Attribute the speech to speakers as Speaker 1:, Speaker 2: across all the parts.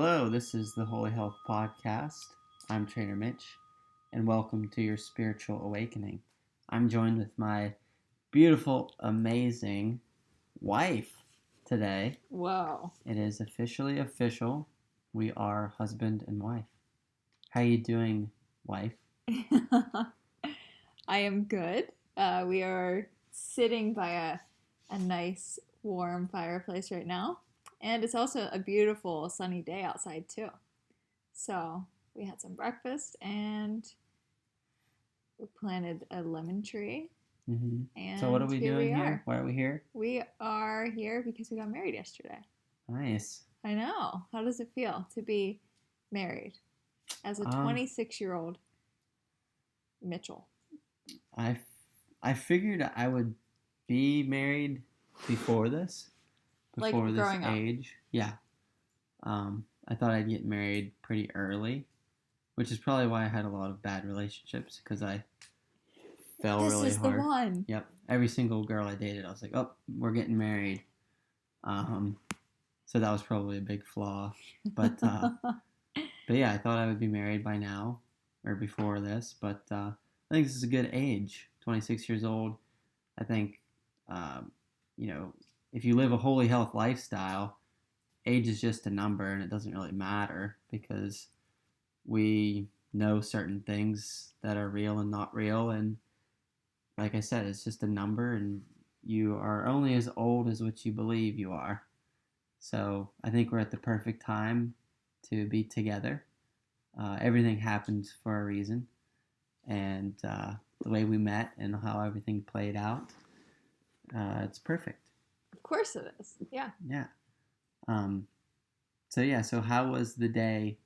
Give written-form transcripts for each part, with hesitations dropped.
Speaker 1: Hello, this is the Holy Health Podcast. I'm Trainer Mitch, and welcome to your spiritual awakening. I'm joined with my beautiful, amazing wife today.
Speaker 2: Whoa.
Speaker 1: It is officially official. We are husband and wife. How you doing, wife?
Speaker 2: I am good. We are sitting by a nice warm fireplace right now. And it's also a beautiful sunny day outside too. So we had some breakfast and we planted a lemon tree.
Speaker 1: Mm-hmm.
Speaker 2: And
Speaker 1: so what are we doing here? Why are we here?
Speaker 2: We are here because we got married yesterday.
Speaker 1: Nice.
Speaker 2: I know. How does it feel to be married as a 26-year-old Mitchell?
Speaker 1: I figured I would be married before this. Before
Speaker 2: like growing
Speaker 1: this age. Up. Yeah. I thought I'd get married pretty early, which is probably why I had a lot of bad relationships, because I fell really hard. This is the
Speaker 2: one.
Speaker 1: Yep. Every single girl I dated, I was like, oh, we're getting married. So that was probably a big flaw. But yeah, I thought I would be married by now, or before this, but I think this is a good age, 26 years old. I think, if you live a holy health lifestyle, age is just a number, and it doesn't really matter, because we know certain things that are real and not real, and like I said, it's just a number, and you are only as old as what you believe you are. So I think we're at the perfect time to be together. Everything happens for a reason, and the way we met and how everything played out, it's perfect.
Speaker 2: Of course it is. Yeah.
Speaker 1: Yeah. So how was the day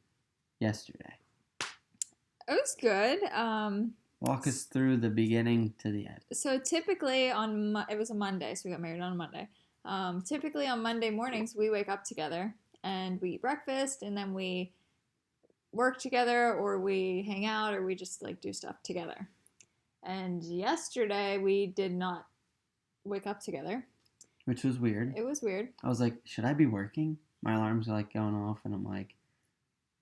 Speaker 1: yesterday?
Speaker 2: It was good.
Speaker 1: Walk us through the beginning to the end.
Speaker 2: So typically it was a Monday, so we got married on a Monday. Typically on Monday mornings, we wake up together and we eat breakfast, and then we work together, or we hang out, or we just like do stuff together. And yesterday we did not wake up together.
Speaker 1: Which was weird.
Speaker 2: It was weird.
Speaker 1: I was like, should I be working? My alarms are like going off, and I'm like,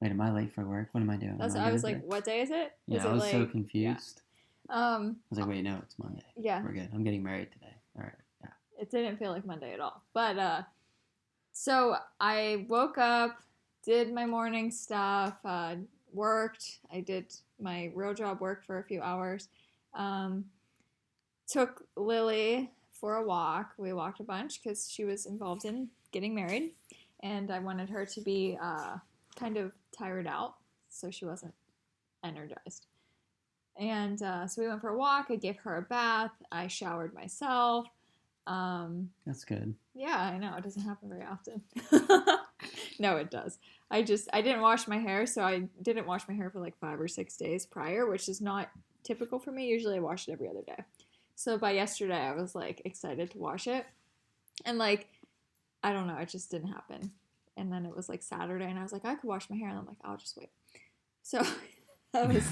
Speaker 1: wait, am I late for work? What am I doing?
Speaker 2: I was like, what day is it?
Speaker 1: Yeah, I was so confused.
Speaker 2: Yeah.
Speaker 1: I was like, wait, no, it's Monday.
Speaker 2: Yeah.
Speaker 1: We're good. I'm getting married today. All right. Yeah.
Speaker 2: It didn't feel like Monday at all. But so I woke up, did my morning stuff, worked. I did my real job work for a few hours. Took Lily for a walk. We walked a bunch because she was involved in getting married, and I wanted her to be kind of tired out, so she wasn't energized. And so we went for a walk. I gave her a bath. I showered myself.
Speaker 1: That's good.
Speaker 2: Yeah, I know. It doesn't happen very often. No, it does. I didn't wash my hair, so I didn't wash my hair for like 5 or 6 days prior, which is not typical for me. Usually I wash it every other day. So by yesterday, I was like excited to wash it. And like, I don't know, it just didn't happen. And then it was like Saturday, and I was like, I could wash my hair. And I'm like, I'll just wait. So that was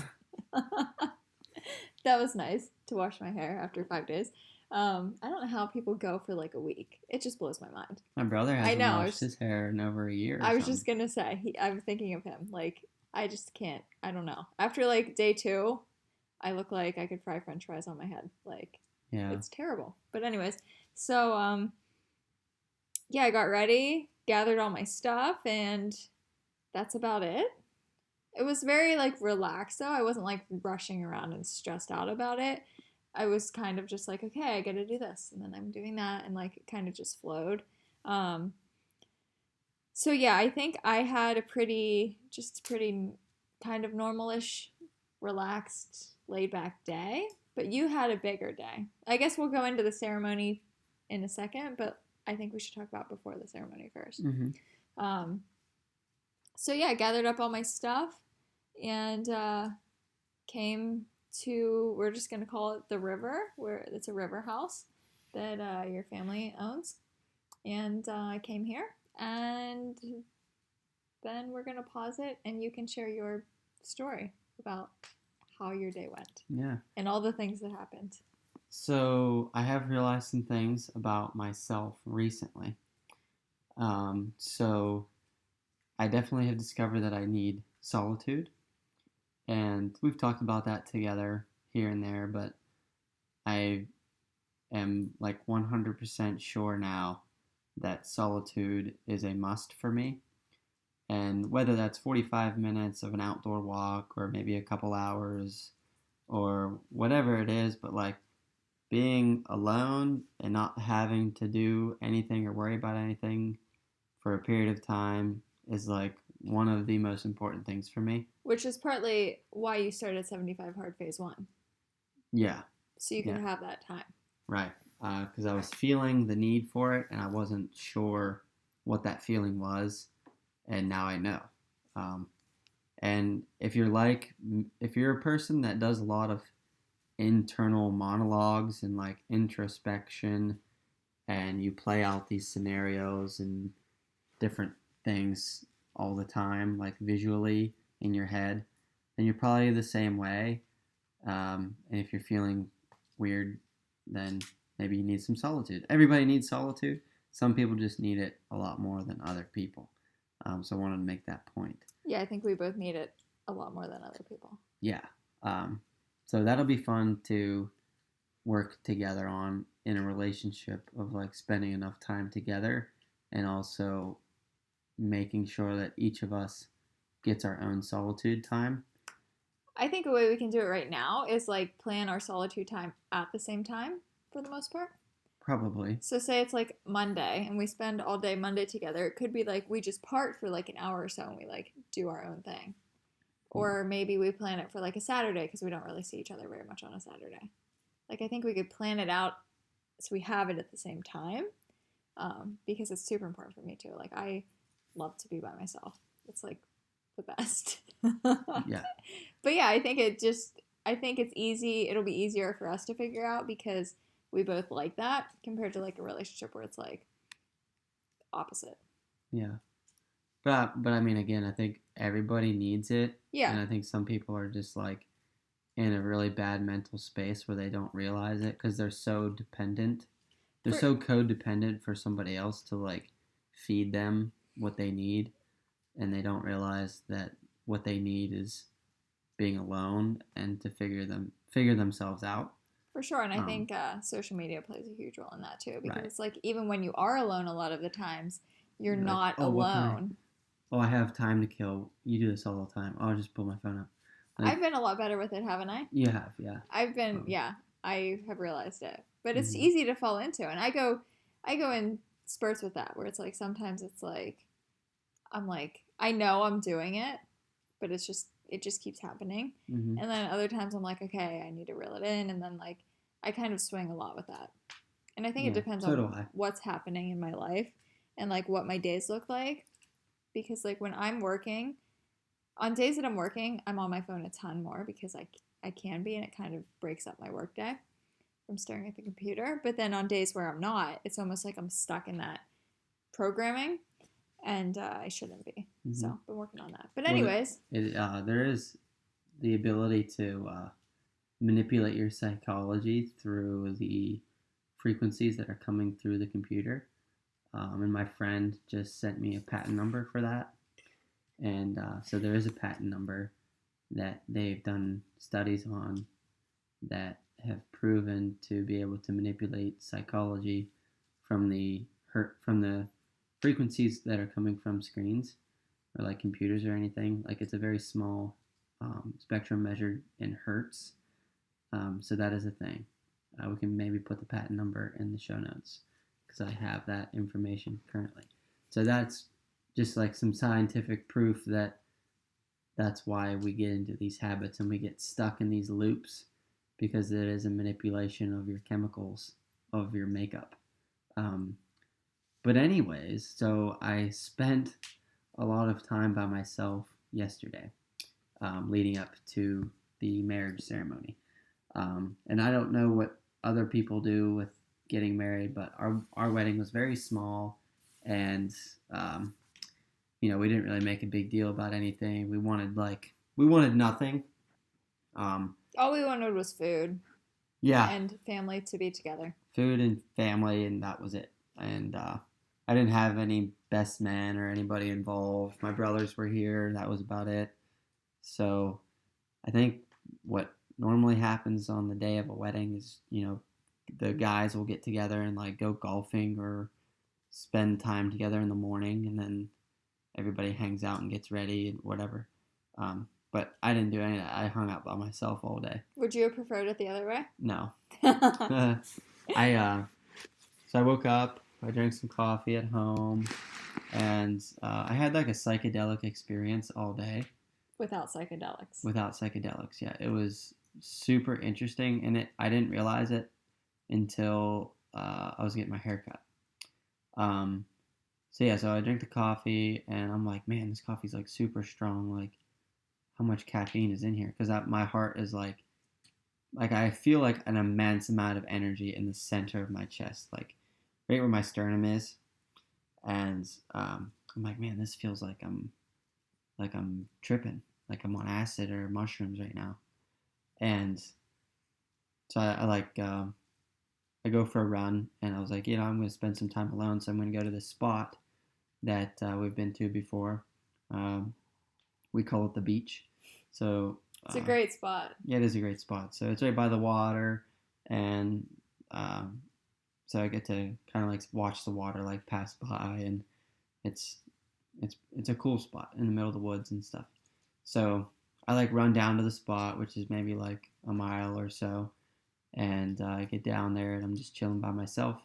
Speaker 2: that was nice to wash my hair after 5 days. I don't know how people go for like a week. It just blows my mind.
Speaker 1: My brother hasn't washed his hair in over a year.
Speaker 2: I was just going to say, I'm thinking of him. Like, I just can't. I don't know. After like day 2, I look like I could fry french fries on my head. Like, yeah. It's terrible. But anyways, so, yeah, I got ready, gathered all my stuff, and that's about it. It was very, like, relaxed, though. I wasn't, like, rushing around and stressed out about it. I was kind of just like, okay, I got to do this, and then I'm doing that, and, like, it kind of just flowed. So, yeah, I think I had a pretty kind of normal-ish, relaxed, laid-back day, but you had a bigger day. I guess we'll go into the ceremony in a second, but I think we should talk about before the ceremony first.
Speaker 1: Mm-hmm.
Speaker 2: So, yeah, I gathered up all my stuff and came to, we're just going to call it the river, where it's a river house that your family owns. And I came here, and then we're going to pause it, and you can share your story about how your day went.
Speaker 1: Yeah.
Speaker 2: And all the things that happened.
Speaker 1: So I have realized some things about myself recently. So I definitely have discovered that I need solitude. And we've talked about that together here and there, but I am like 100% sure now that solitude is a must for me. And whether that's 45 minutes of an outdoor walk or maybe a couple hours or whatever it is, but like being alone and not having to do anything or worry about anything for a period of time is like one of the most important things for me.
Speaker 2: Which is partly why you started 75 Hard Phase 1.
Speaker 1: Yeah.
Speaker 2: So you can have that time.
Speaker 1: Right. Because I was feeling the need for it and I wasn't sure what that feeling was. And now I know. And if you're a person that does a lot of internal monologues and like introspection and you play out these scenarios and different things all the time, like visually in your head, then you're probably the same way. And if you're feeling weird, then maybe you need some solitude. Everybody needs solitude. Some people just need it a lot more than other people. So I wanted to make that point.
Speaker 2: Yeah, I think we both need it a lot more than other people.
Speaker 1: Yeah. So that'll be fun to work together on in a relationship of like spending enough time together and also making sure that each of us gets our own solitude time.
Speaker 2: I think a way we can do it right now is like plan our solitude time at the same time for the most part.
Speaker 1: Probably.
Speaker 2: So say it's like Monday and we spend all day Monday together. It could be like we just part for like an hour or so and we like do our own thing. Or maybe we plan it for like a Saturday because we don't really see each other very much on a Saturday. Like I think we could plan it out so we have it at the same time because it's super important for me too. Like I love to be by myself. It's like the best.
Speaker 1: Yeah.
Speaker 2: But yeah, I think it's easy. It'll be easier for us to figure out because we both like that compared to like a relationship where it's like opposite.
Speaker 1: Yeah. But I mean, again, I think everybody needs it.
Speaker 2: Yeah.
Speaker 1: And I think some people are just like in a really bad mental space where they don't realize it because they're so dependent. They're so codependent for somebody else to like feed them what they need. And they don't realize that what they need is being alone and to figure themselves out.
Speaker 2: For sure, and I think social media plays a huge role in that too, because it's like even when you are alone, a lot of the times you're not alone.
Speaker 1: I have time to kill. You do this all the time. I'll just pull my phone up.
Speaker 2: Like, I've been a lot better with it, haven't I?
Speaker 1: You have, yeah.
Speaker 2: I've been, I have realized it, but it's easy to fall into, and I go in spurts with that, where it's like sometimes it's like I'm like I know I'm doing it, but it just keeps happening. And then other times I'm like, okay, I need to reel it in. And then like, I kind of swing a lot with that. And I think it depends on what's happening in my life and like what my days look like. Because like when I'm working, on days that I'm working, I'm on my phone a ton more because I can be, and it kind of breaks up my work day from staring at the computer. But then on days where I'm not, it's almost like I'm stuck in that programming. And I shouldn't be. So I've been working on that. But anyways.
Speaker 1: There is the ability to manipulate your psychology through the frequencies that are coming through the computer. And my friend just sent me a patent number for that. And so there is a patent number that they've done studies on that have proven to be able to manipulate psychology from the frequencies that are coming from screens or like computers or anything. Like it's a very small spectrum measured in hertz. So that is a thing. We can maybe put the patent number in the show notes because I have that information currently. So that's just like some scientific proof that that's why we get into these habits and we get stuck in these loops because it is a manipulation of your chemicals, of your makeup. But anyways, so I spent a lot of time by myself yesterday, leading up to the marriage ceremony. And I don't know what other people do with getting married, but our wedding was very small, and we didn't really make a big deal about anything. We wanted nothing.
Speaker 2: All we wanted was food.
Speaker 1: Yeah.
Speaker 2: And family to be together.
Speaker 1: Food and family, and that was it. And I didn't have any best man or anybody involved. My brothers were here. That was about it. So I think what normally happens on the day of a wedding is, the guys will get together and like go golfing or spend time together in the morning, and then everybody hangs out and gets ready and whatever. But I didn't do any of that. I hung out by myself all day.
Speaker 2: Would you have preferred it the other way?
Speaker 1: No. So I woke up, I drank some coffee at home, and I had like a psychedelic experience all day.
Speaker 2: Without psychedelics.
Speaker 1: Without psychedelics, yeah. It was super interesting, and I didn't realize it until I was getting my hair cut. So I drank the coffee, and I'm like, man, this coffee's like super strong. Like, how much caffeine is in here? Because my heart is like I feel like an immense amount of energy in the center of my chest, like right where my sternum is, and I'm like, man, this feels like I'm tripping, like I'm on acid or mushrooms right now, and so I go for a run, and I was like, I'm going to spend some time alone, so I'm going to go to this spot that we've been to before. We call it the beach. So
Speaker 2: it's a great spot.
Speaker 1: Yeah, it is a great spot. So it's right by the water, and so I get to kind of like watch the water like pass by, and it's a cool spot in the middle of the woods and stuff. So I like run down to the spot, which is maybe like a mile or so, and I get down there and I'm just chilling by myself.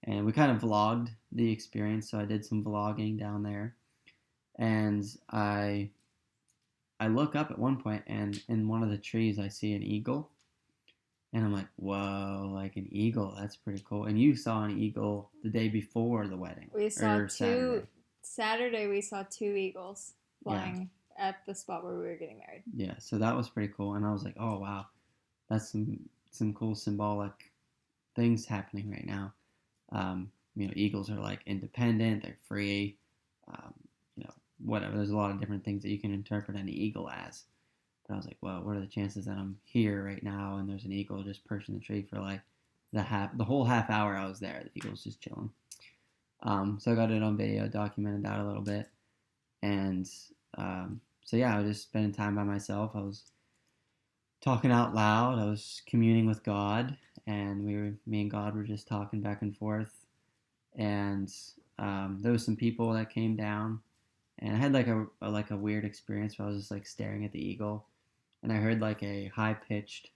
Speaker 1: And we kind of vlogged the experience, so I did some vlogging down there, and I look up at one point, and in one of the trees I see an eagle, and I'm like, whoa, like an eagle, that's pretty cool. And you saw an eagle the day before the wedding.
Speaker 2: We saw Saturday we saw 2 eagles flying at the spot where we were getting married.
Speaker 1: Yeah, so that was pretty cool, and I was like, oh wow, that's some cool symbolic things happening right now. Eagles are like independent, they're free, whatever. There's a lot of different things that you can interpret an eagle as. But I was like, well, what are the chances that I'm here right now and there's an eagle just perched in the tree for like the whole half hour I was there. The eagle's just chilling. So I got it on video, documented that a little bit. And I was just spending time by myself. I was talking out loud. I was communing with God, and me and God were just talking back and forth. And there was some people that came down, and I had like a weird experience where I was just like staring at the eagle, and I heard like a high pitched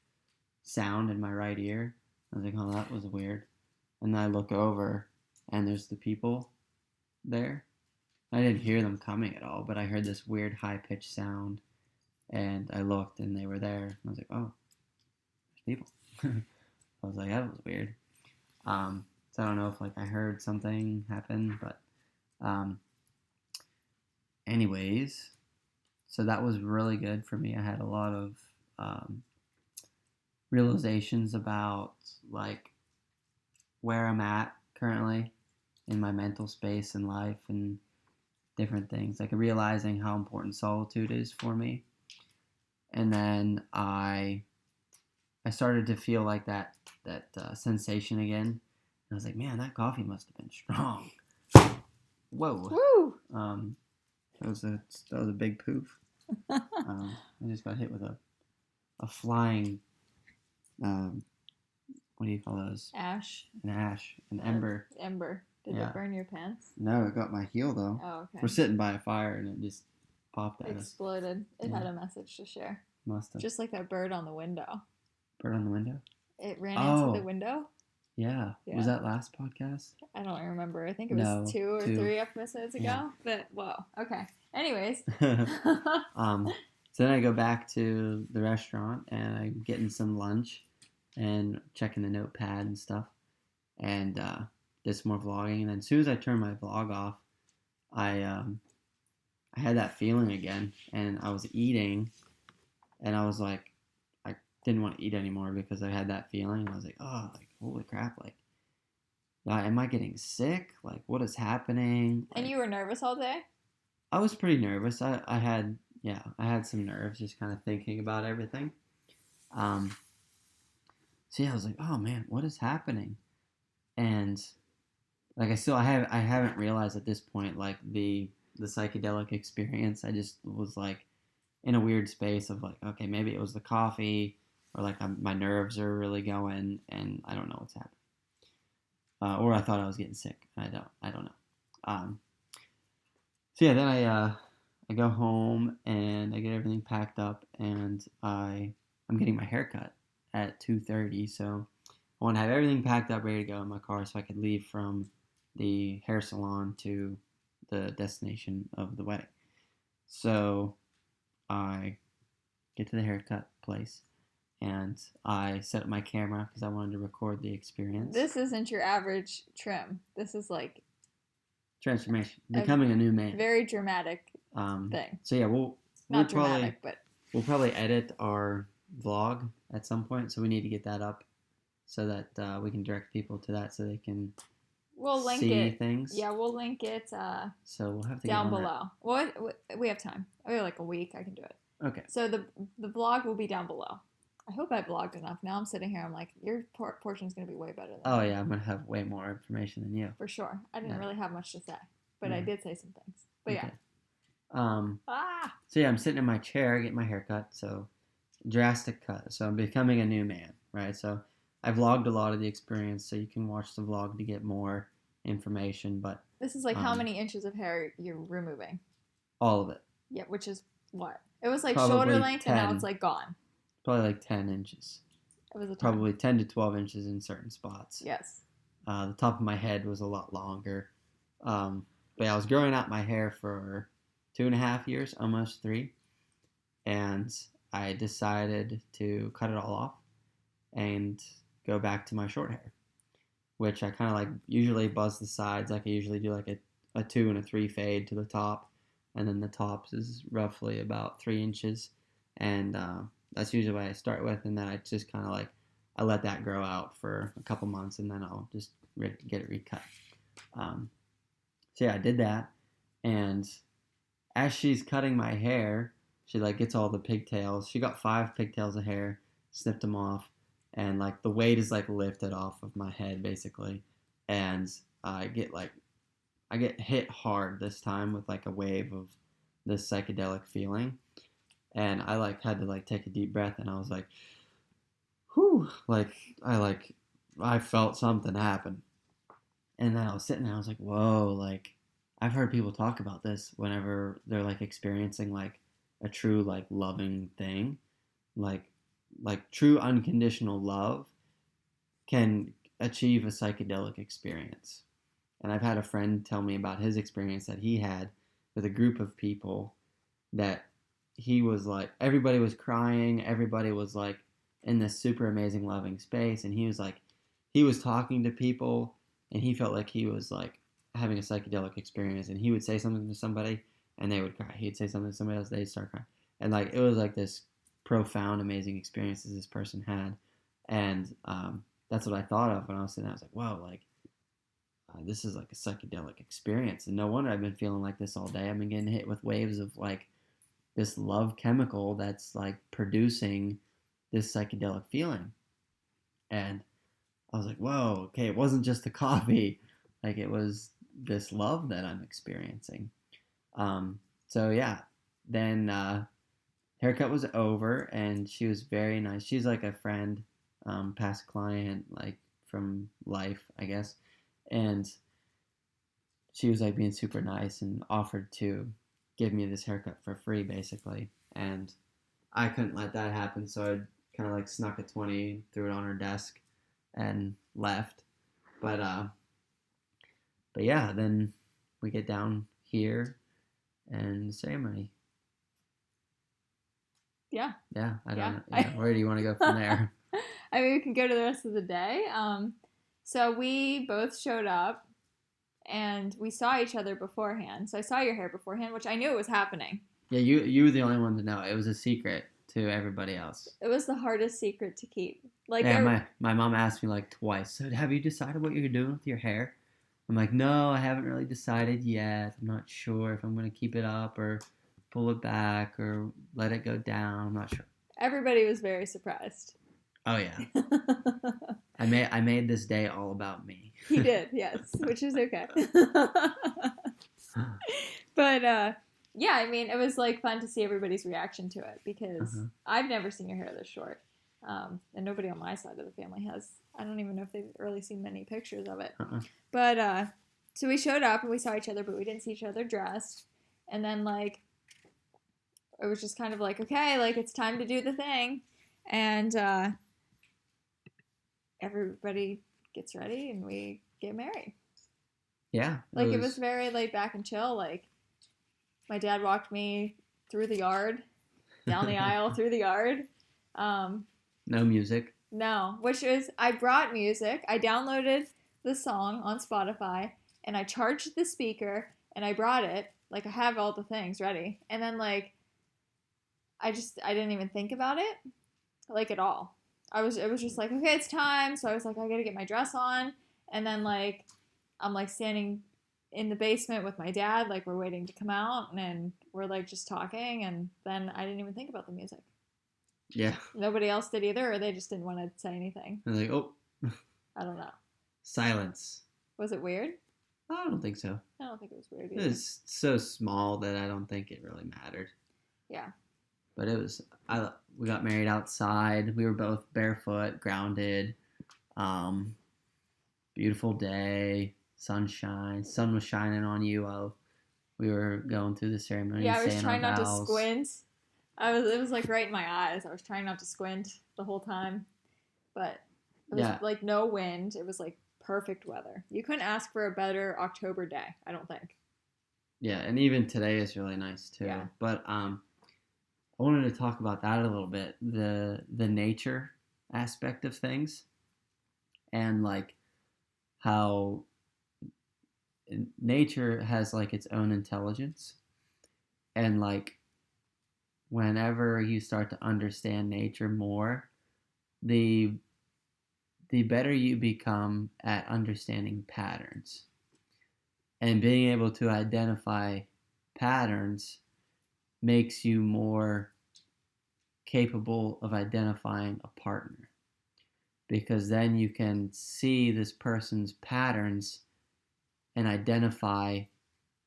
Speaker 1: sound in my right ear. I was like, oh, that was weird. And then I look over, and there's the people there. I didn't hear them coming at all, but I heard this weird high pitched sound, and I looked, and they were there. And I was like, oh, there's people. I was like, that was weird. So I don't know if like I heard something happen, but anyways, so that was really good for me. I had a lot of realizations about like where I'm at currently in my mental space and life and different things, like realizing how important solitude is for me. And then I started to feel like that sensation again. And I was like, man, that coffee must have been strong. Whoa.
Speaker 2: Woo!
Speaker 1: That was a big poof. I just got hit with a flying, what do you call those?
Speaker 2: Ash.
Speaker 1: An ember.
Speaker 2: Ember. Did it burn your pants?
Speaker 1: No, it got my heel though.
Speaker 2: Oh, okay.
Speaker 1: We're sitting by a fire and it just popped at us.
Speaker 2: Exploded. It had a message to share.
Speaker 1: Must have.
Speaker 2: Just like that bird on the window.
Speaker 1: Bird on the window?
Speaker 2: It ran into the window?
Speaker 1: Yeah. Was that last podcast?
Speaker 2: I don't remember. I think it was 2 or 3 episodes ago. Yeah. But, whoa. Okay. Anyways.
Speaker 1: So then I go back to the restaurant and I'm getting some lunch and checking the notepad and stuff. And did some more vlogging. And then as soon as I turned my vlog off, I had that feeling again. And I was eating. And I was like, I didn't want to eat anymore because I had that feeling. And I was like, oh, like, holy crap. Like, am I getting sick? Like, what is happening? Like,
Speaker 2: and you were nervous all day?
Speaker 1: I was pretty nervous. I had some nerves just kind of thinking about everything. I was like, oh man, what is happening? And like I haven't realized at this point like the psychedelic experience. I just was like in a weird space of like, okay, maybe it was the coffee, or like my nerves are really going, and I don't know what's happening. Or I thought I was getting sick. I don't know. Um, so yeah, then I go home and I get everything packed up, and I'm getting my hair cut at 2:30. So I want to have everything packed up, ready to go in my car, so I could leave from the hair salon to the destination of the wedding. So I get to the haircut place, and I set up my camera because I wanted to record the experience.
Speaker 2: This isn't your average trim. This is like
Speaker 1: Transformation, becoming a new man.
Speaker 2: Very dramatic thing.
Speaker 1: So yeah,
Speaker 2: not dramatic, but
Speaker 1: we'll probably edit our vlog at some point. So we need to get that up so that we can direct people to that, so they can
Speaker 2: link
Speaker 1: see things.
Speaker 2: Yeah, we'll link it.
Speaker 1: So we'll have to
Speaker 2: down below. Well, we have time. We have like a week. I can do it.
Speaker 1: Okay.
Speaker 2: So the vlog will be down below. I hope I vlogged enough. Now I'm sitting here. I'm like, your portion is going to be way better than
Speaker 1: mine. Yeah, I'm going to have way more information than you.
Speaker 2: For sure. I didn't really have much to say, but I did say some things. But
Speaker 1: okay. So yeah, I'm sitting in my chair, getting my hair cut. So drastic cut. So I'm becoming a new man, right? So I vlogged a lot of the experience, so you can watch the vlog to get more information. But
Speaker 2: this is like how many inches of hair you're removing?
Speaker 1: All of it.
Speaker 2: Yeah, which is what? It was like probably shoulder length, 10, and now it's like gone.
Speaker 1: Probably like 10 inches.
Speaker 2: It was
Speaker 1: probably 10 to 12 inches in certain spots.
Speaker 2: Yes.
Speaker 1: The top of my head was a lot longer. But yeah, I was growing out my hair for 2.5 years, almost 3. And I decided to cut it all off and go back to my short hair, which I kind of like usually buzz the sides. Like I usually do like a 2 and a 3 fade to the top. And then the tops is roughly about 3 inches. And that's usually what I start with. And then I just kind of like, I let that grow out for a couple months, and then I'll just get it recut. So yeah, I did that. And as she's cutting my hair, she like gets all the pigtails. She got 5 pigtails of hair, snipped them off. And like the weight is like lifted off of my head basically. And I get hit hard this time with like a wave of this psychedelic feeling. And I like had to like take a deep breath, and I was like, whew, I felt something happen. And then I was sitting there, I was like, whoa, like I've heard people talk about this whenever they're like experiencing like a true like loving thing. Like true unconditional love can achieve a psychedelic experience. And I've had a friend tell me about his experience that he had with a group of people that he was like, everybody was crying, everybody was like in this super amazing loving space, and he was talking to people, and he felt like he was like having a psychedelic experience, and he would say something to somebody and they would cry. He'd say something to somebody else, they'd start crying. And like it was like this profound, amazing experiences this person had. And that's what I thought of when I was sitting there. I was like, whoa, like this is like a psychedelic experience. And no wonder I've been feeling like this all day. I've been getting hit with waves of like this love chemical that's like producing this psychedelic feeling. And I was like, whoa, okay, it wasn't just the coffee. Like it was this love that I'm experiencing. So yeah, then haircut was over, and she was very nice. She's like a friend, past client, like from life, I guess. And she was like being super nice and offered to give me this haircut for free, basically. And I couldn't let that happen, so I kind of like snuck a 20, threw it on her desk, and left. But yeah, then we get down here and ceremony.
Speaker 2: Yeah.
Speaker 1: Yeah, I don't know. Yeah. Where do you want to go from there?
Speaker 2: I mean, we can go to the rest of the day. So we both showed up, and we saw each other beforehand. So I saw your hair beforehand, which I knew it was happening.
Speaker 1: Yeah, you were the only one to know. It was a secret to everybody else.
Speaker 2: It was the hardest secret to keep. Like,
Speaker 1: yeah, my mom asked me like twice, so have you decided what you're doing with your hair? I'm like, no, I haven't really decided yet. I'm not sure if I'm going to keep it up or pull it back or let it go down. I'm not sure.
Speaker 2: Everybody was very surprised.
Speaker 1: Oh, yeah. I made this day all about me.
Speaker 2: He did, yes, which is okay. But yeah, I mean, it was like fun to see everybody's reaction to it because I've never seen your hair this short, and nobody on my side of the family has. I don't even know if they've really seen many pictures of it. But so we showed up and we saw each other, but we didn't see each other dressed. And then like it was just kind of like, okay, like it's time to do the thing, and everybody gets ready and we get married.
Speaker 1: Yeah.
Speaker 2: Like it was very laid back and chill. Like my dad walked me through the yard, down the aisle, through the yard.
Speaker 1: No music.
Speaker 2: No, which is, I brought music. I downloaded the song on Spotify and I charged the speaker and I brought it. Like I have all the things ready. And then like, I didn't even think about it like at all. It was just like, okay, it's time. So I was like, I gotta get my dress on. And then like, I'm like standing in the basement with my dad, like we're waiting to come out, and we're like just talking, and then I didn't even think about the music.
Speaker 1: Yeah.
Speaker 2: Nobody else did either, or they just didn't want to say anything.
Speaker 1: They're like, oh.
Speaker 2: I don't know.
Speaker 1: Silence.
Speaker 2: Was it weird?
Speaker 1: I don't think so.
Speaker 2: I don't think it was weird either.
Speaker 1: It was so small that I don't think it really mattered.
Speaker 2: Yeah.
Speaker 1: But it was, we got married outside. We were both barefoot, grounded. Beautiful day, sunshine. Sun was shining on you while we were going through the ceremony.
Speaker 2: Yeah, I was trying not to squint. It was like right in my eyes. I was trying not to squint the whole time. But it was like no wind. It was like perfect weather. You couldn't ask for a better October day, I don't think.
Speaker 1: Yeah, and even today is really nice too. Yeah. But I wanted to talk about that a little bit, the nature aspect of things, and like how nature has like its own intelligence, and like whenever you start to understand nature more, the better you become at understanding patterns and being able to identify patterns makes you more capable of identifying a partner, because then you can see this person's patterns and identify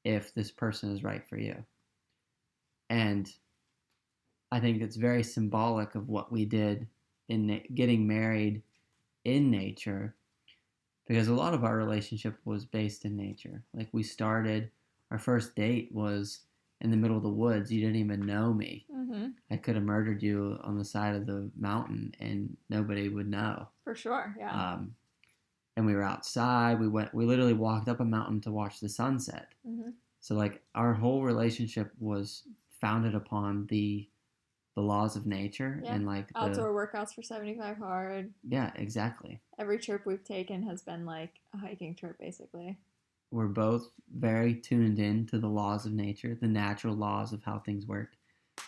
Speaker 1: if this person is right for you. And I think it's very symbolic of what we did in getting married in nature, because a lot of our relationship was based in nature. Like we started, our first date was in the middle of the woods. You didn't even know me. Mm-hmm. I could have murdered you on the side of the mountain and nobody would know.
Speaker 2: For sure, yeah.
Speaker 1: And we were outside. We literally walked up a mountain to watch the sunset. Mm-hmm. So like our whole relationship was founded upon the laws of nature, and like
Speaker 2: outdoor workouts for 75 hard.
Speaker 1: Yeah, exactly.
Speaker 2: Every trip we've taken has been like a hiking trip, basically.
Speaker 1: We're both very tuned in to the laws of nature, the natural laws of how things work.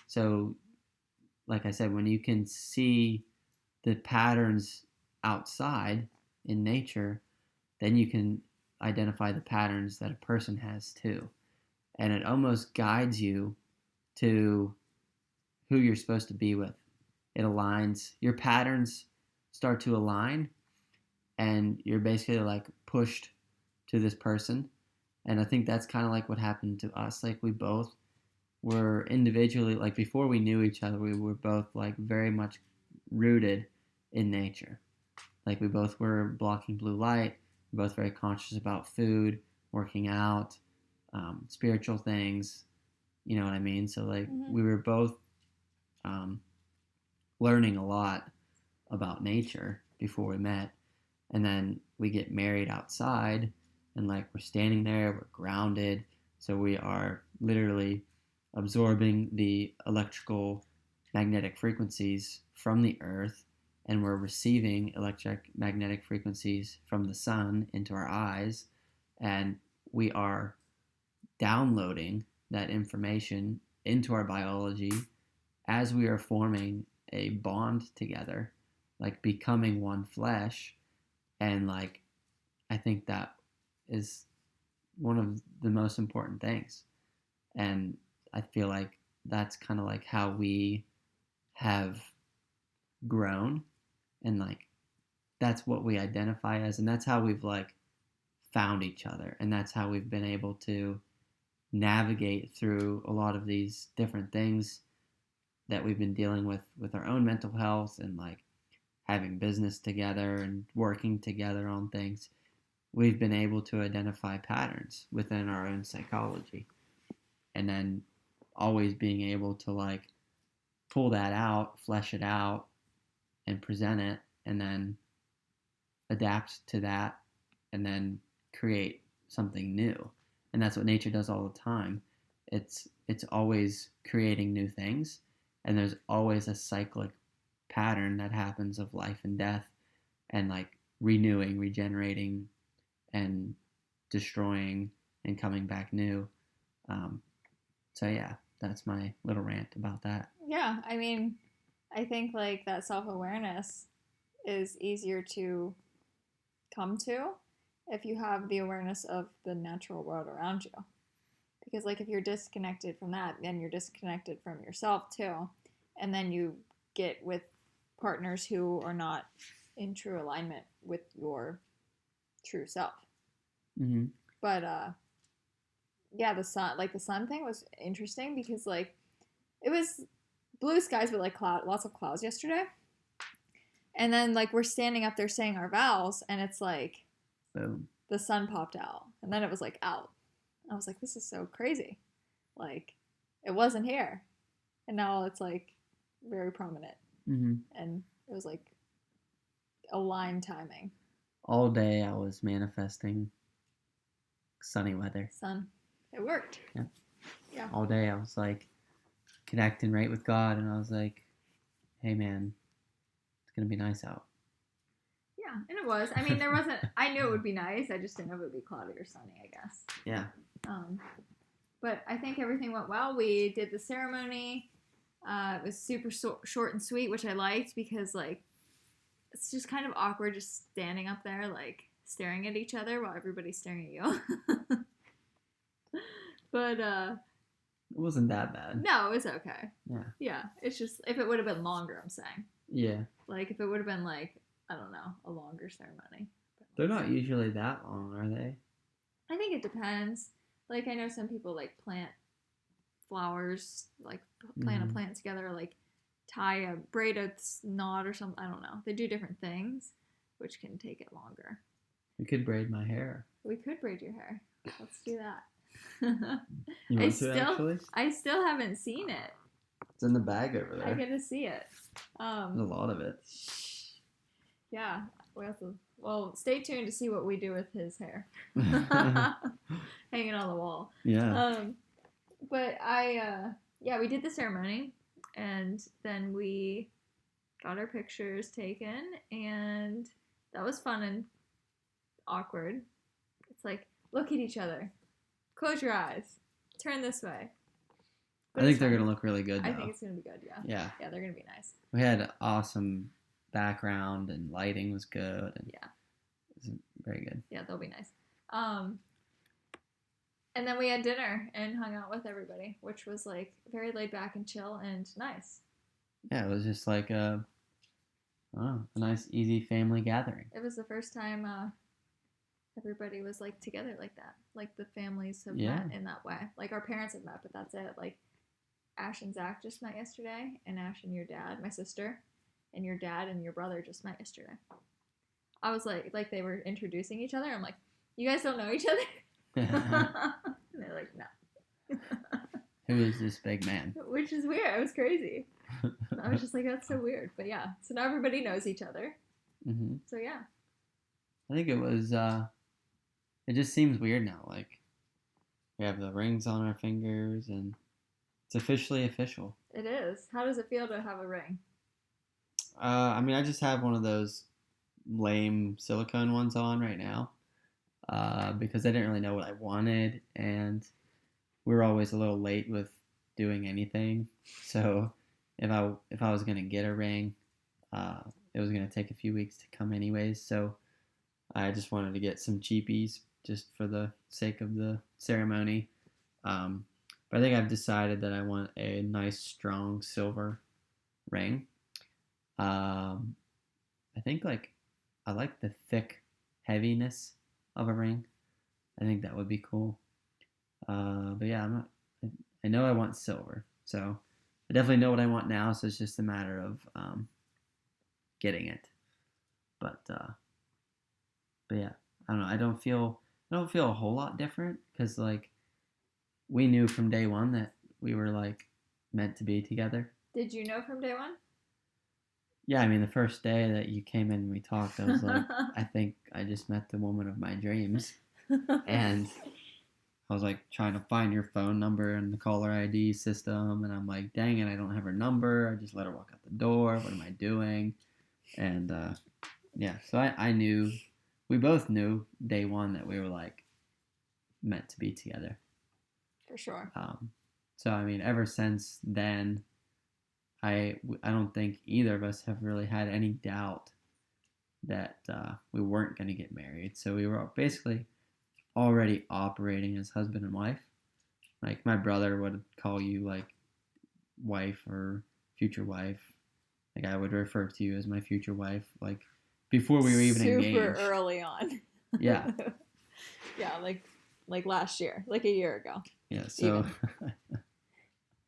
Speaker 1: So, like I said, when you can see the patterns outside in nature, then you can identify the patterns that a person has too. And it almost guides you to who you're supposed to be with. It aligns, your patterns start to align, and you're basically like pushed to this person. And I think that's kind of like what happened to us. Like we both were individually, like before we knew each other, we were both like very much rooted in nature. Like we both were blocking blue light, we're both very conscious about food, working out, spiritual things, you know what I mean? So like we were both learning a lot about nature before we met, and then we get married outside, and like we're standing there, we're grounded, so we are literally absorbing the electrical magnetic frequencies from the earth, and we're receiving electromagnetic frequencies from the sun into our eyes, and we are downloading that information into our biology as we are forming a bond together, like becoming one flesh. And like I think that is one of the most important things, and I feel like that's kind of like how we have grown and like that's what we identify as, and that's how we've like found each other, and that's how we've been able to navigate through a lot of these different things that we've been dealing with our own mental health and like having business together and working together on things. We've been able to identify patterns within our own psychology, and then always being able to like pull that out, flesh it out, and present it, and then adapt to that, and then create something new. And that's what nature does all the time. It's always creating new things, and there's always a cyclic pattern that happens of life and death, and like renewing, regenerating, and destroying and coming back new. So yeah, that's my little rant about that.
Speaker 2: Yeah, I mean, I think like that self-awareness is easier to come to if you have the awareness of the natural world around you. Because like if you're disconnected from that, then you're disconnected from yourself too. And then you get with partners who are not in true alignment with your true self.
Speaker 1: Mm-hmm.
Speaker 2: But yeah, the sun thing was interesting because like it was blue skies but like lots of clouds yesterday. And then like we're standing up there saying our vows, and it's like
Speaker 1: boom,
Speaker 2: the sun popped out, and then it was like out. I was like, this is so crazy. Like it wasn't here, and now it's like very prominent.
Speaker 1: Mm-hmm.
Speaker 2: And it was like aligned timing.
Speaker 1: All day I was manifesting sunny weather.
Speaker 2: Sun. It worked.
Speaker 1: Yeah.
Speaker 2: Yeah.
Speaker 1: All day I was like connecting right with God, and I was like, hey man, it's gonna be nice out.
Speaker 2: Yeah, and it was. I mean, there wasn't. I knew it would be nice. I just didn't know if it would be cloudy or sunny, I guess.
Speaker 1: Yeah.
Speaker 2: But I think everything went well. We did the ceremony. It was super short and sweet, which I liked because like it's just kind of awkward just standing up there like staring at each other while everybody's staring at you. But
Speaker 1: it wasn't that bad.
Speaker 2: No, it was okay.
Speaker 1: Yeah.
Speaker 2: Yeah, it's just if it would have been longer, I'm saying.
Speaker 1: Yeah.
Speaker 2: Like if it would have been like I don't know, a longer ceremony.
Speaker 1: They're not usually that long, are they?
Speaker 2: I think it depends. Like I know some people like plant flowers, like plant a plant together, or like braid a knot or something. I don't know. They do different things, which can take it longer.
Speaker 1: We could braid my hair.
Speaker 2: We could braid your hair. Let's do that.
Speaker 1: You want to actually?
Speaker 2: I still haven't seen it.
Speaker 1: It's in the bag over there.
Speaker 2: I get to see it.
Speaker 1: There's a lot of it.
Speaker 2: Yeah, we have to. Well, stay tuned to see what we do with his hair hanging on the wall.
Speaker 1: Yeah.
Speaker 2: But we did the ceremony, and then we got our pictures taken, and that was fun and awkward. It's like, look at each other, close your eyes, turn this way.
Speaker 1: But I think they're gonna look really good, though.
Speaker 2: I think it's gonna be good. Yeah.
Speaker 1: Yeah.
Speaker 2: Yeah, they're gonna be nice.
Speaker 1: We had awesome background, and lighting was good, and
Speaker 2: yeah,
Speaker 1: it was very good.
Speaker 2: Yeah, they'll be nice. And then we had dinner and hung out with everybody, which was like very laid back and chill and nice.
Speaker 1: Yeah, it was just like a nice, easy family gathering.
Speaker 2: It was the first time everybody was like together like that. Like the families have met in that way. Like our parents have met, but that's it. Like Ash and Zach just met yesterday, and Ash and your dad, my sister, and your dad and your brother just met yesterday. I was like they were introducing each other. I'm like, you guys don't know each other? And they're like, no.
Speaker 1: Who is this big man?
Speaker 2: Which is weird. It was crazy. I was just like, that's so weird. But yeah, so now everybody knows each other.
Speaker 1: Mm-hmm.
Speaker 2: So yeah.
Speaker 1: I think it was, it just seems weird now. Like, we have the rings on our fingers, and it's officially official.
Speaker 2: It is. How does it feel to have a ring?
Speaker 1: I mean, I just have one of those lame silicone ones on right now. Because I didn't really know what I wanted, and we were always a little late with doing anything. So if I was gonna get a ring, it was gonna take a few weeks to come anyways. So I just wanted to get some cheapies just for the sake of the ceremony. But I think I've decided that I want a nice, strong silver ring. I think like I like the thick heaviness of a ring. I think that would be cool. But yeah, I'm not. I know I want silver, so I definitely know what I want now. So it's just a matter of getting it. But yeah, I don't know. I don't feel a whole lot different because like we knew from day one that we were like meant to be together.
Speaker 2: Did you know from day one?
Speaker 1: Yeah, I mean the first day that you came in and we talked, I was like, I think I just met the woman of my dreams, and I was like trying to find your phone number in the caller ID system, and I'm like, dang it, I don't have her number. I just let her walk out the door. What am I doing? And yeah, so I knew, we both knew day one that we were like meant to be together.
Speaker 2: For sure.
Speaker 1: So I mean, ever since then, I don't think either of us have really had any doubt that we weren't going to get married. So we were basically already operating as husband and wife. Like my brother would call you like wife or future wife. Like I would refer to you as my future wife. Like before we were even engaged.
Speaker 2: Super early on.
Speaker 1: Yeah.
Speaker 2: Yeah, like last year, like a year ago.
Speaker 1: Yeah. So.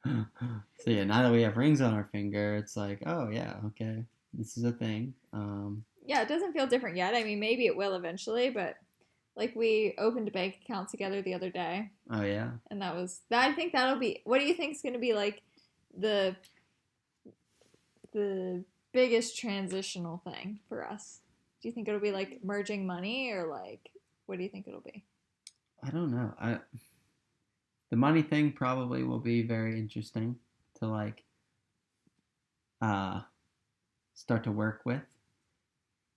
Speaker 1: So yeah, now that we have rings on our finger, it's like, oh yeah, okay, this is a thing.
Speaker 2: Yeah, it doesn't feel different yet. I mean, maybe it will eventually, but like we opened a bank account together the other day.
Speaker 1: Oh yeah.
Speaker 2: And that was that. I think that'll be. What do you think is going to be like the biggest transitional thing for us? Do you think it'll be like merging money, or like what do you think it'll be?
Speaker 1: I don't know. The money thing probably will be very interesting to like uh start to work with,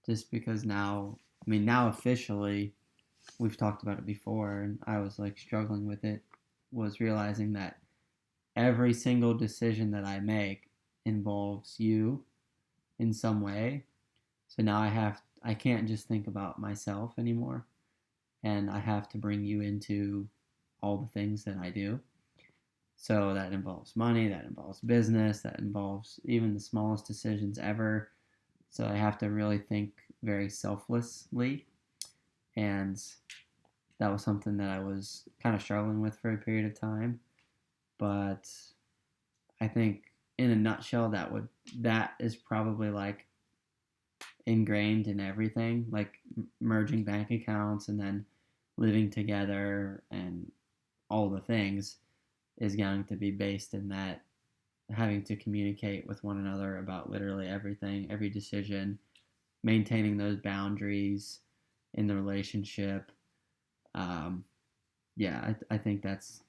Speaker 1: just because now, I mean, now officially we've talked about it before, and I was like struggling with it, was realizing that every single decision that I make involves you in some way. So now I can't just think about myself anymore, and I have to bring you into all the things that I do. So that involves money, that involves business, that involves even the smallest decisions ever. So I have to really think very selflessly. And that was something that I was kind of struggling with for a period of time. But I think in a nutshell, that is probably like ingrained in everything, like merging bank accounts and then living together and all the things is going to be based in that having to communicate with one another about literally everything, every decision, maintaining those boundaries in the relationship. Yeah, I think that's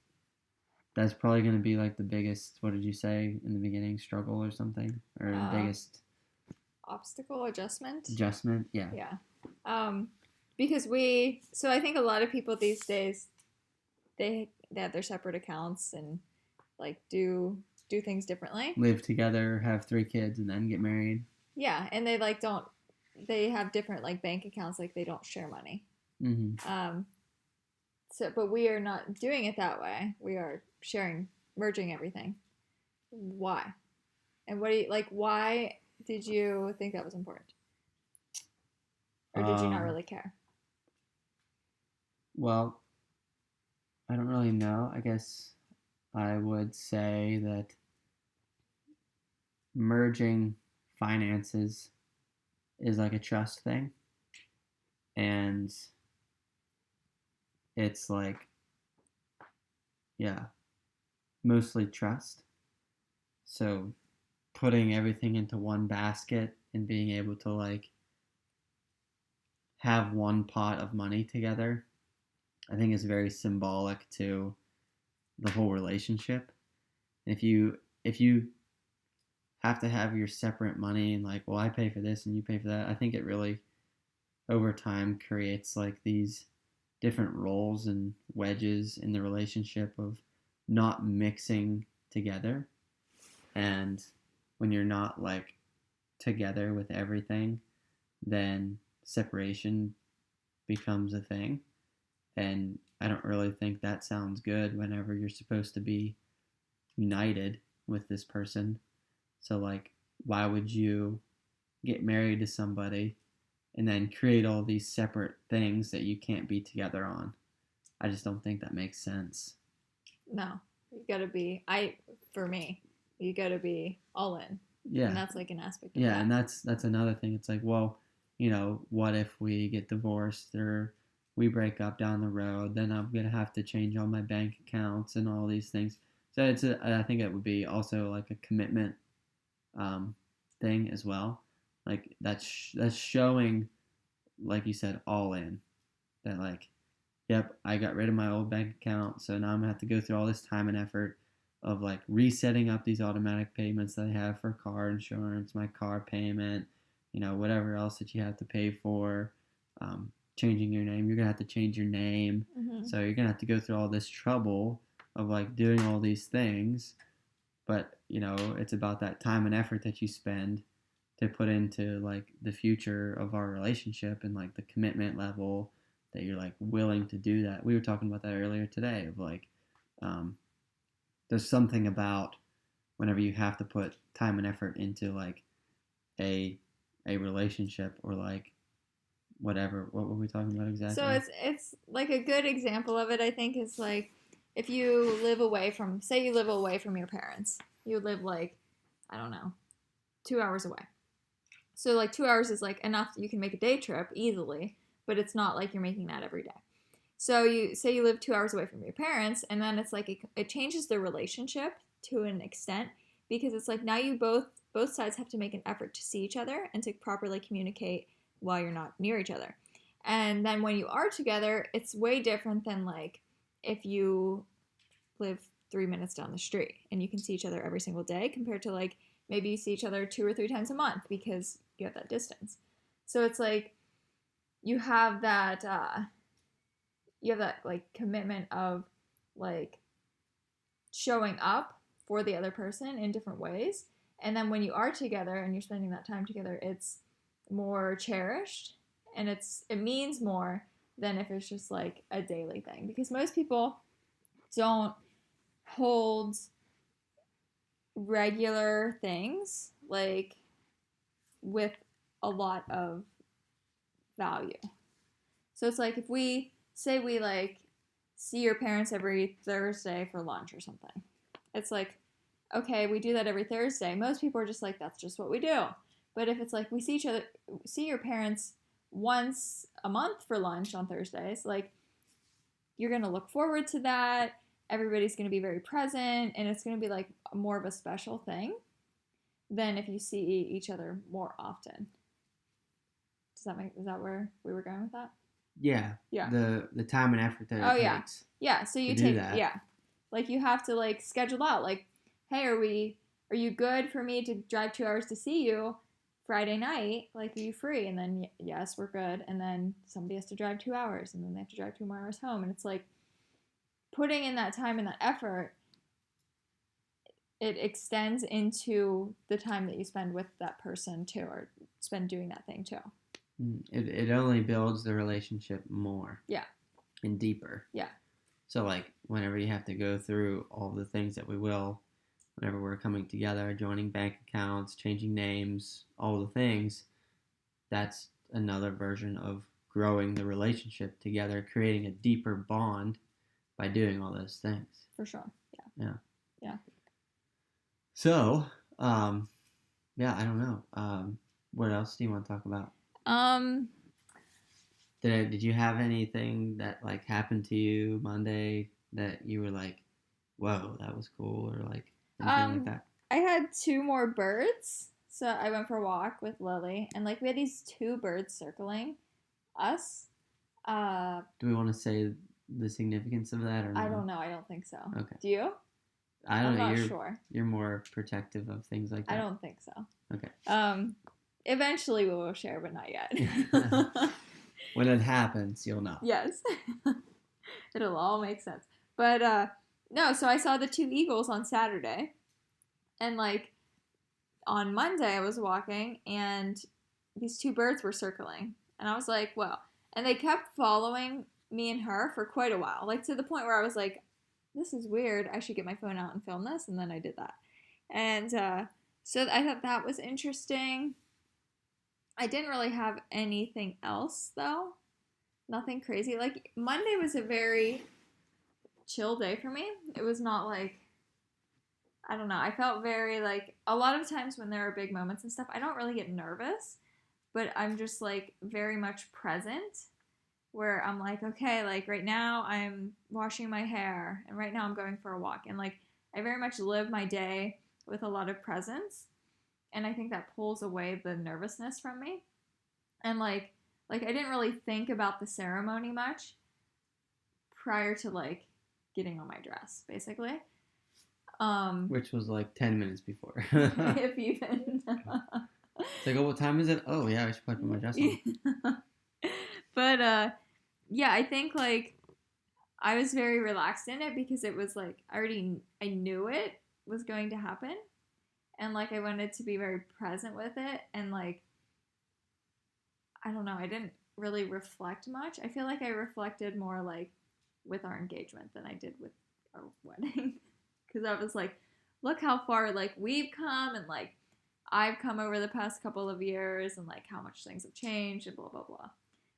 Speaker 1: probably going to be like the biggest, what did you say in the beginning, struggle or something, or the biggest
Speaker 2: obstacle adjustment.
Speaker 1: Yeah.
Speaker 2: Yeah. Because so I think a lot of people these days they have their separate accounts and like do things differently.
Speaker 1: Live together, have 3 kids, and then get married.
Speaker 2: Yeah, and they like don't. They have different like bank accounts. Like they don't share money.
Speaker 1: Mm-hmm.
Speaker 2: So, but we are not doing it that way. We are merging everything. Why? And what do you like? Why did you think that was important? Or did you not really care?
Speaker 1: Well, I don't really know. I guess I would say that merging finances is like a trust thing. And it's like, yeah, mostly trust. So putting everything into one basket and being able to like have one pot of money together, I think is very symbolic to the whole relationship. And if you have to have your separate money and like, well, I pay for this and you pay for that, I think it really over time creates like these different roles and wedges in the relationship of not mixing together. And when you're not like together with everything, then separation becomes a thing. And I don't really think that sounds good whenever you're supposed to be united with this person. So like, why would you get married to somebody and then create all these separate things that you can't be together on. I just don't think that makes sense.
Speaker 2: No, you gotta be, for me, you gotta be all in.
Speaker 1: Yeah.
Speaker 2: And that's like an aspect of
Speaker 1: yeah,
Speaker 2: that.
Speaker 1: and that's another thing. It's like, well, what if we get divorced or we break up down the road? Then I'm gonna have to change all my bank accounts and all these things. So I think it would be also like a commitment thing as well. Like that's showing, like you said, all in. That like, yep, I got rid of my old bank account, so now I'm gonna have to go through all this time and effort of like resetting up these automatic payments that I have for car insurance, my car payment, whatever else that you have to pay for, changing your name. You're gonna have to change your name, so you're gonna have to go through all this trouble of like doing all these things. But it's about that time and effort that you spend to put into like the future of our relationship and like the commitment level that you're like willing to do that. We were talking about that earlier today of like, there's something about whenever you have to put time and effort into like a relationship or like whatever. What were we talking about exactly?
Speaker 2: So it's like a good example of it, I think, is like if you live away from, say you live away from your parents, you live like, I don't know, 2 hours away. So like 2 hours is like enough that you can make a day trip easily, but it's not like you're making that every day. So you say you live 2 hours away from your parents, and then it's like it changes the relationship to an extent, because it's like now you both sides have to make an effort to see each other and to properly communicate while you're not near each other. And then when you are together, it's way different than like if you live 3 minutes down the street and you can see each other every single day, compared to like maybe you see each other 2 or 3 times a month because you have that distance. So it's like you have that like commitment of like showing up for the other person in different ways. And then when you are together and you're spending that time together, it's more cherished and it means more than if it's just like a daily thing, because most people don't hold regular things like with a lot of value. So it's like if we say we like see your parents every Thursday for lunch or something, it's like, okay, we do that every Thursday. Most people are just like, that's just what we do. But if it's like we see your parents once a month for lunch on Thursdays, like you're going to look forward to that. Everybody's going to be very present, and it's going to be like more of a special thing than if you see each other more often. Is that where we were going with that?
Speaker 1: Yeah.
Speaker 2: Yeah.
Speaker 1: The time and effort that it takes.
Speaker 2: Yeah. So you take that. Yeah. Like you have to like schedule out like, hey, are you good for me to drive 2 hours to see you Friday night? Like, are you free? And then yes, we're good. And then somebody has to drive 2 hours, and then they have to drive 2 more hours home. And it's like putting in that time and that effort, it extends into the time that you spend with that person too, or spend doing that thing too.
Speaker 1: It only builds the relationship more.
Speaker 2: Yeah.
Speaker 1: And deeper.
Speaker 2: Yeah.
Speaker 1: So like whenever you have to go through all the things that we will, whenever we're coming together, joining bank accounts, changing names, all the things, that's another version of growing the relationship together, creating a deeper bond by doing all those things.
Speaker 2: For sure.
Speaker 1: Yeah.
Speaker 2: Yeah.
Speaker 1: So, yeah, I don't know. What else do you want to talk about? Did you have anything that like happened to you Monday that you were like, whoa, that was cool, or like anything like that?
Speaker 2: I had 2 more birds. So I went for a walk with Lily, and like we had these 2 birds circling us.
Speaker 1: Do we want to say the significance of that or no?
Speaker 2: I don't know. I don't think so.
Speaker 1: Okay.
Speaker 2: Do you?
Speaker 1: I'm
Speaker 2: not sure.
Speaker 1: You're more protective of things like that.
Speaker 2: I don't think so.
Speaker 1: Okay.
Speaker 2: Eventually we will share, but not yet.
Speaker 1: When it happens, you'll know.
Speaker 2: Yes. It'll all make sense. But no, so I saw the 2 eagles on Saturday. And like on Monday I was walking and these 2 birds were circling. And I was like, well, and they kept following me and her for quite a while. Like to the point where I was like, this is weird. I should get my phone out and film this. And then I did that. And so I thought that was interesting. I didn't really have anything else though. Nothing crazy. Like Monday was a very chill day for me. It was not like, I don't know. I felt very like, a lot of times when there are big moments and stuff, I don't really get nervous, but I'm just like very much present, where I'm like, okay, like right now I'm washing my hair and right now I'm going for a walk. And like I very much live my day with a lot of presence. And I think that pulls away the nervousness from me. And like I didn't really think about the ceremony much prior to like getting on my dress, basically.
Speaker 1: Which was like 10 minutes before.
Speaker 2: If even.
Speaker 1: It's like, oh, what time is it? Oh, yeah, I should probably put my dress on.
Speaker 2: But yeah, I think like I was very relaxed in it because it was like I knew it was going to happen, and like I wanted to be very present with it, and like I don't know, I didn't really reflect much. I feel like I reflected more like with our engagement than I did with our wedding, because I was like, look how far like we've come, and like I've come over the past couple of years, and like how much things have changed and blah blah blah.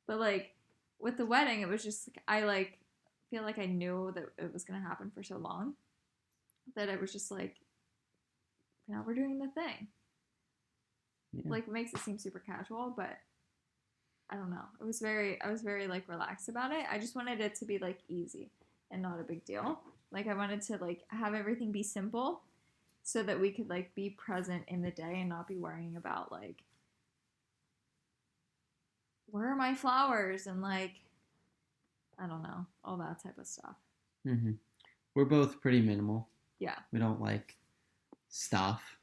Speaker 2: But like with the wedding, it was just like I like feel like I knew that it was gonna happen for so long that it was just like, now we're doing the thing. Yeah. Like it makes it seem super casual, but I don't know. I was very like relaxed about it. I just wanted it to be like easy and not a big deal. Like I wanted to like have everything be simple so that we could like be present in the day and not be worrying about like, where are my flowers, and like, I don't know, all that type of stuff.
Speaker 1: Mm-hmm. We're both pretty minimal.
Speaker 2: Yeah.
Speaker 1: We don't like stuff,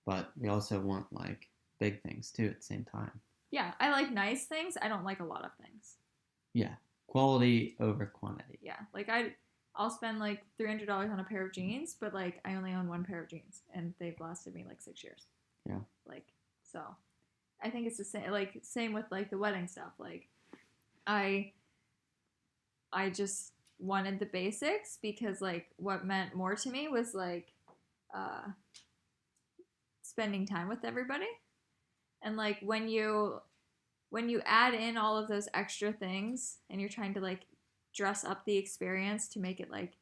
Speaker 1: but we also want like big things too at the same time.
Speaker 2: Yeah, I like nice things. I don't like a lot of things.
Speaker 1: Yeah, quality over quantity.
Speaker 2: Yeah, like I'll spend like $300 on a pair of jeans, but like I only own one pair of jeans, and they've lasted me like 6 years.
Speaker 1: Yeah.
Speaker 2: Like, so I think it's the same. Like same with like the wedding stuff. Like I just wanted the basics because like what meant more to me was like spending time with everybody. And like when you add in all of those extra things and you're trying to like dress up the experience to make it like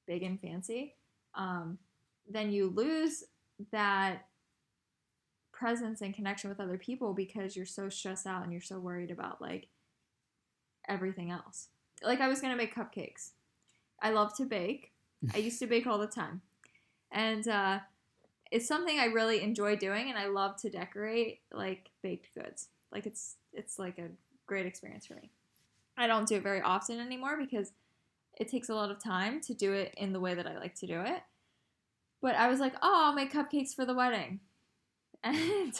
Speaker 2: big and fancy, then you lose that presence and connection with other people because you're so stressed out and you're so worried about like everything else. Like I was gonna make cupcakes. I love to bake. I used to bake all the time, and it's something I really enjoy doing, and I love to decorate like baked goods. Like it's like a great experience for me. I don't do it very often anymore because it takes a lot of time to do it in the way that I like to do it. But I was like, oh, I'll make cupcakes for the wedding. And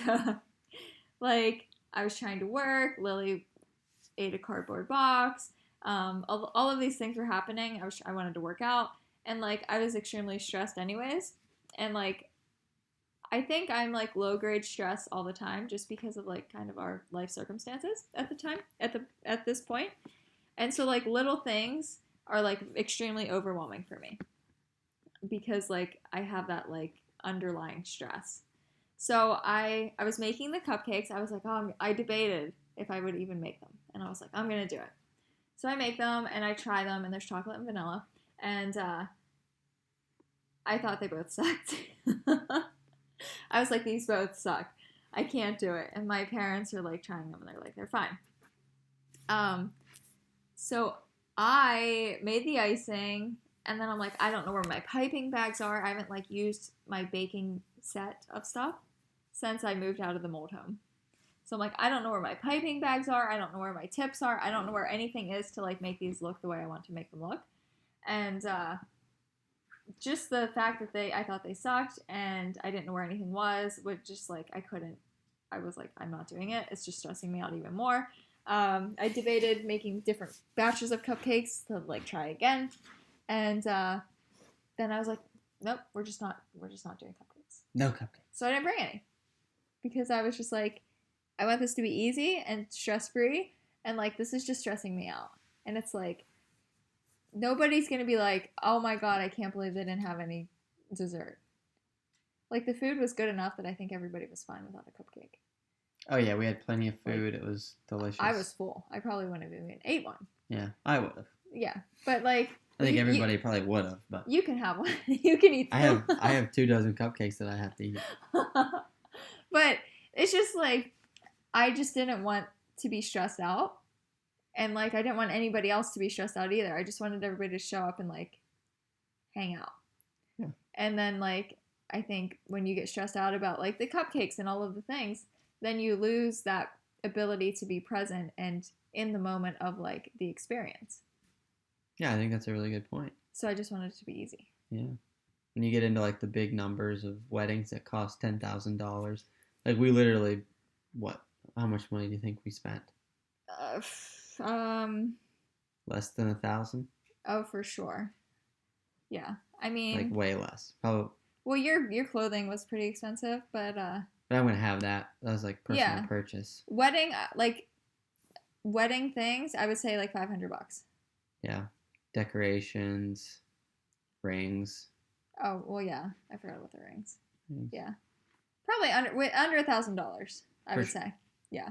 Speaker 2: like I was trying to work. Lily ate a cardboard box. All of these things were happening. I wanted to work out, and like I was extremely stressed anyways. And like I think I'm like low grade stress all the time just because of like kind of our life circumstances at the time at this point. And so like little things are like extremely overwhelming for me because like I have that like underlying stress. So I was making the cupcakes. I was like, oh, I debated if I would even make them, and I was like, I'm gonna do it. So I make them and I try them, and there's chocolate and vanilla, and I thought they both sucked. I was like, these both suck. I can't do it. And my parents are like trying them, and they're like, they're fine. So I made the icing, and then I'm like, I don't know where my piping bags are. I haven't like used my baking set of stuff since I moved out of the mold home. So I'm like, I don't know where my piping bags are. I don't know where my tips are. I don't know where anything is to like make these look the way I want to make them look. And just the fact that I thought they sucked and I didn't know where anything was, would just like, I was like, I'm not doing it. It's just stressing me out even more. I debated making different batches of cupcakes to like try again. And then I was like, nope, we're just not doing cupcakes.
Speaker 1: No cupcakes.
Speaker 2: So I didn't bring any because I was just like, I want this to be easy and stress-free, and like this is just stressing me out. And it's like, nobody's going to be like, oh my God, I can't believe they didn't have any dessert. Like the food was good enough that I think everybody was fine without a cupcake.
Speaker 1: Oh yeah, we had plenty of food. It was delicious.
Speaker 2: I was full. I probably wouldn't have even ate one.
Speaker 1: Yeah, I would have.
Speaker 2: Yeah, but like
Speaker 1: I think everybody probably would have, but
Speaker 2: you can have one. You can eat.
Speaker 1: I have 2 dozen cupcakes that I have to eat.
Speaker 2: But it's just like I just didn't want to be stressed out, and like I didn't want anybody else to be stressed out either. I just wanted everybody to show up and like hang out.
Speaker 1: Yeah.
Speaker 2: And then like I think when you get stressed out about like the cupcakes and all of the things, then you lose that ability to be present and in the moment of like the experience.
Speaker 1: Yeah, I think that's a really good point.
Speaker 2: So I just wanted it to be easy.
Speaker 1: Yeah. When you get into like the big numbers of weddings that cost $10,000, like we literally, how much money do you think we spent? Less than 1,000?
Speaker 2: Oh, for sure. Yeah. I mean,
Speaker 1: like way less. Probably.
Speaker 2: Well, your clothing was pretty expensive, but
Speaker 1: I'm gonna have that. That was like personal purchase.
Speaker 2: Wedding things, I would say like $500. Yeah.
Speaker 1: Decorations, rings.
Speaker 2: Oh well, yeah. I forgot about the rings. Yeah. Probably under $1,000. I would say. Yeah.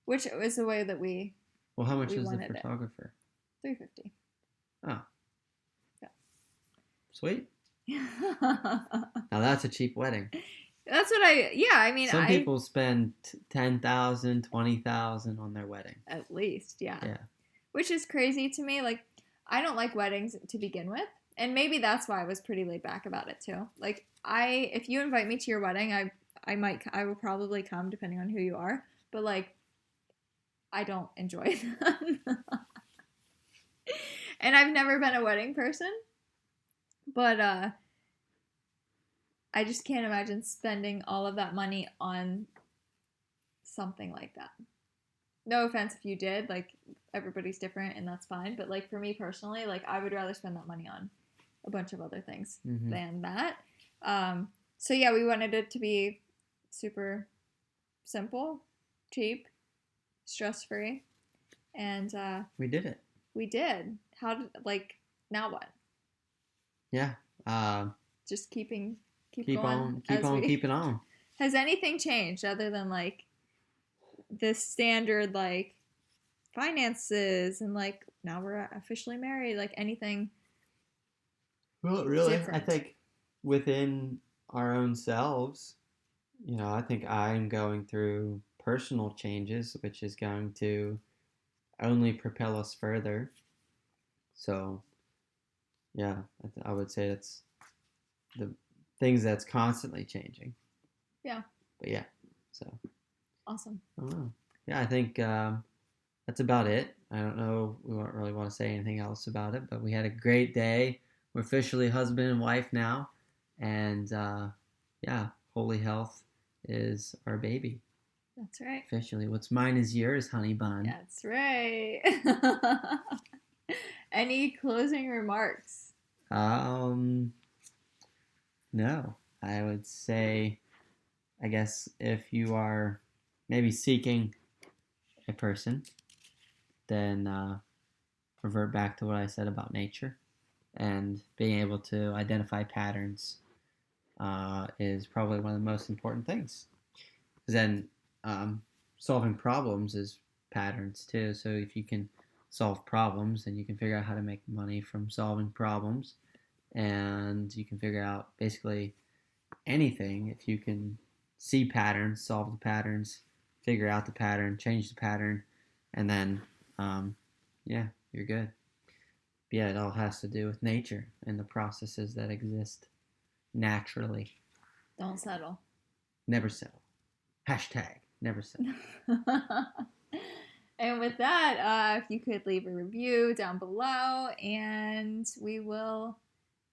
Speaker 2: Which is the way that we.
Speaker 1: Well, how much was the photographer?
Speaker 2: $350.
Speaker 1: Oh.
Speaker 2: Yeah.
Speaker 1: Sweet. Now that's a cheap wedding.
Speaker 2: That's what I mean.
Speaker 1: Some people spend $10,000, $20,000 on their wedding.
Speaker 2: At least, yeah.
Speaker 1: Yeah. Which
Speaker 2: is crazy to me. Like, I don't like weddings to begin with. And maybe that's why I was pretty laid back about it too. Like, if you invite me to your wedding, I will probably come depending on who you are. But like, I don't enjoy them. And I've never been a wedding person. But I just can't imagine spending all of that money on something like that. No offense if you did, like everybody's different and that's fine. But like for me personally, like I would rather spend that money on a bunch of other things than that. So yeah, we wanted it to be super simple, cheap, stress-free, and
Speaker 1: we did it.
Speaker 2: We did. Now what?
Speaker 1: Yeah.
Speaker 2: Just keep
Speaker 1: keeping on.
Speaker 2: Has anything changed other than like the standard like finances and like now we're officially married? Like anything?
Speaker 1: Well, really, different? I think within our own selves, I think I'm going through personal changes, which is going to only propel us further. So, yeah, I would say that's the things that's constantly changing.
Speaker 2: Yeah.
Speaker 1: But yeah, so.
Speaker 2: Awesome.
Speaker 1: Yeah, I think that's about it. I don't know. We don't really want to say anything else about it, but we had a great day. We're officially husband and wife now. And yeah, Holy Health is our baby.
Speaker 2: That's right.
Speaker 1: Officially. What's mine is yours, honey bun.
Speaker 2: That's right. Any closing remarks?
Speaker 1: No. I would say, I guess, if you are maybe seeking a person, then revert back to what I said about nature. And being able to identify patterns is probably one of the most important things. Because then solving problems is patterns too. So if you can solve problems, then you can figure out how to make money from solving problems. And you can figure out basically anything if you can see patterns, solve the patterns, figure out the pattern, change the pattern, and then, yeah, you're good. But yeah, it all has to do with nature and the processes that exist naturally.
Speaker 2: Don't settle.
Speaker 1: Never settle. Hashtag never settle.
Speaker 2: And with that, if you could leave a review down below, and we will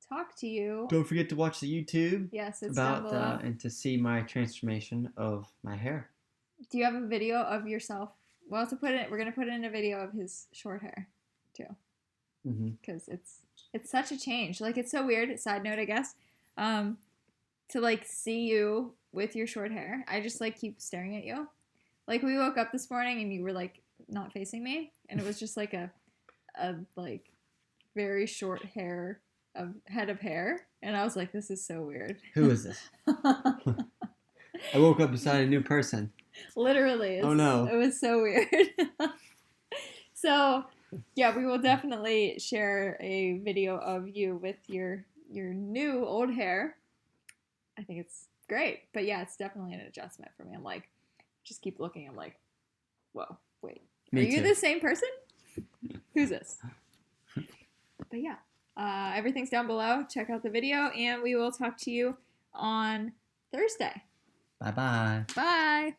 Speaker 2: talk to you.
Speaker 1: Don't forget to watch the YouTube.
Speaker 2: Yes, it's down below.
Speaker 1: And to see my transformation of my hair.
Speaker 2: Do you have a video of yourself? Well, we're gonna put in a video of his short hair too, because it's such a change. Like it's so weird. Side note, I guess, to like see you with your short hair. I just like keep staring at you. Like we woke up this morning and you were like not facing me, and it was just like a like very short head of hair, and I was like, this is so weird.
Speaker 1: Who is this? I woke up beside a new person.
Speaker 2: Literally.
Speaker 1: Oh no.
Speaker 2: It was so weird. So, yeah, we will definitely share a video of you with your new old hair. I think it's great. But yeah, it's definitely an adjustment for me. I'm like, just keep looking. I'm like, whoa, wait.
Speaker 1: Me
Speaker 2: Are you
Speaker 1: too.
Speaker 2: the same person? Who's this? But yeah, everything's down below. Check out the video, and we will talk to you on Thursday.
Speaker 1: Bye-bye.
Speaker 2: Bye.